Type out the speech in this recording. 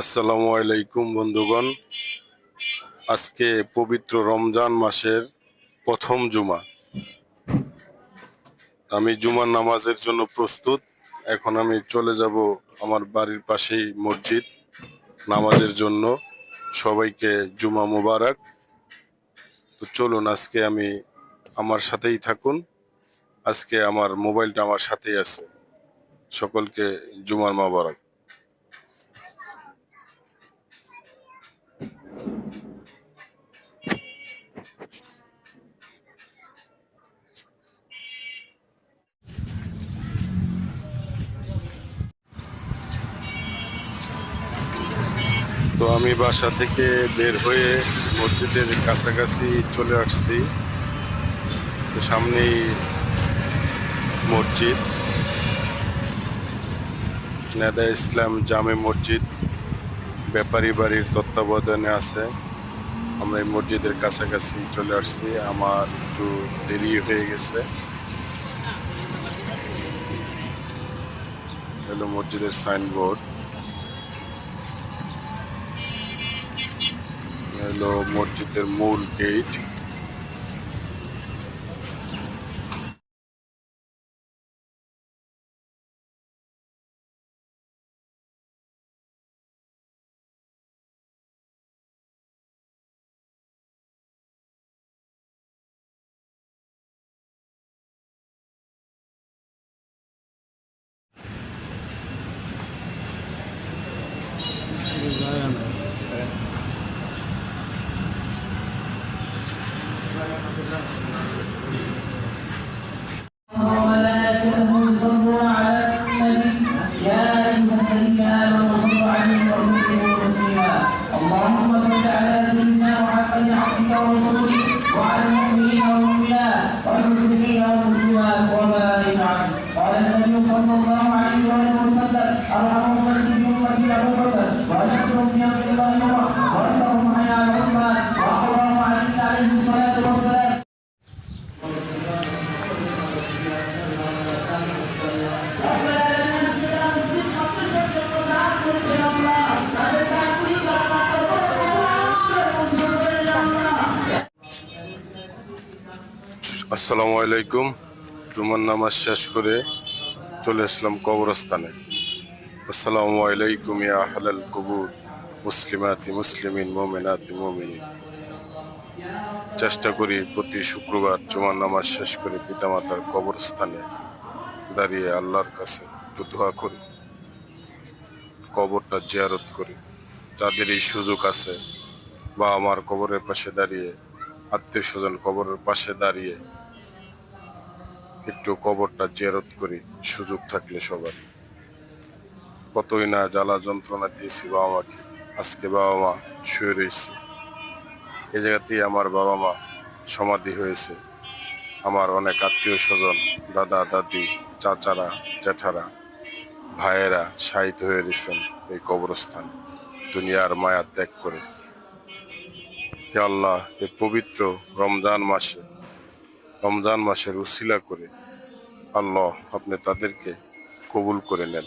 আসসালামু আলাইকুম বন্ধুগণ। আজকে পবিত্র রমজান মাসের প্রথম জুমা। আমি জুমার নামাজের জন্য প্রস্তুত। এখন আমি চলে যাব আমার বাড়ির পাশেই মসজিদ নামাজের জন্য। সবাইকে জুমা মোবারক। তো চলুন, আজকে আমার সাথেই থাকুন। আজকে আমার মোবাইলটা আমার সাথেই আছে। সকলকে জুমার মোবারক। তো আমি বাসা থেকে বের হয়ে মসজিদের কাছাকাছি চলে আসছি। তো সামনেই মসজিদ, নেদা ইসলাম জামে মসজিদ ব্যাপারী বাড়ির তত্ত্বাবধানে আছে। আমরা এই মসজিদের কাছাকাছি চলে আসছি। আমার একটু দেরি হয়ে গেছে। হলো মসজিদের সাইনবোর্ড, হলো মসজিদের মূল গেট। وملائكته يصلون على النبي يا ايها الذين امنوا صلوا عليه وسلموا تسليما اللهم صل على سيدنا محمد عبدك ورسولك وعلى المؤمنين والمؤمنات والمسلمين والمسلمات وبارك عليه. قال النبي صلى الله عليه وسلم ارحم امتي بامتي ابو بكر واشهدهم في امر الله عمر واصدقهم حياء عثمان واقواهم عليه الصلاه والسلام. আসসালামু আলাইকুম। জুমার নামাজ শেষ করে চলে আসলাম কবরস্থানে। আসসালামু আলাইকুম ইয়া আহলাল কুবুর মুসলিমাতি মুসলিমিন মুমিনাতি মুমিনিন। চেষ্টা করি প্রতি শুক্রবার জুমার নামাজ শেষ করে পিতামাতার কবরস্থানে দাঁড়িয়ে আল্লাহর কাছে একটু দোয়া করি, কবরটা জিয়ারত করি। যাদের এই সুযোগ আছে বা আমার কবরের পাশে দাঁড়িয়ে, আত্মীয় স্বজন কবরের পাশে দাঁড়িয়ে একটু কবরটা জিয়ারত করি, সুযোগ থাকলে সবার। কতই না জ্বালা যন্ত্রণা দিয়েছি বাবা মাকে। আজকে বাবা মা শুয়ে রয়েছে এই জায়গাতেই। আমার বাবা মা সমাধি হয়েছে। আমার অনেক আত্মীয় স্বজন, দাদা দাদি, চাচারা, জ্যাঠারা, ভাইয়েরা শায়িত হয়ে রয়েছেন এই কবরস্থানে দুনিয়ার মায়া ত্যাগ করে। হে আল্লাহ, এই পবিত্র রমজান মাসের উসিলা করে আল্লাহ আপনি তাদেরকে কবুল করে নেন।